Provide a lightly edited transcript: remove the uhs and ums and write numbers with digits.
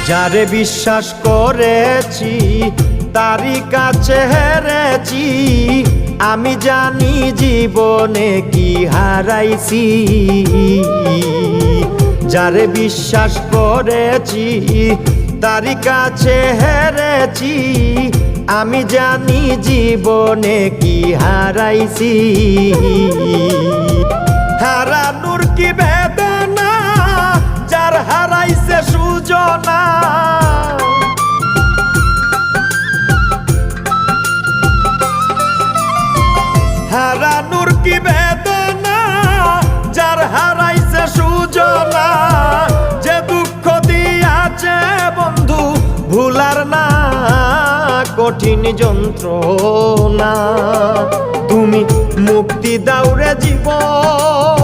যারে বিশ্বাস করেছি তারই কাছে হেরেছি, আমি জানি জীবনে কি হারাইছি। যারে বিশ্বাস করেছি তারই কাছে হেরেছি, আমি জানি জীবনে কি হারাইছি। হারানোর কি বেদনা, যার হারাইছে সুজনা। হারানোর কি বেদনা, যার হারাইছে সুজনা। যে দুঃখ দিয়াছে বন্ধু ভুলার না কঠিন যন্ত্রণা। তুমি মুক্তি দাও রে জীবন,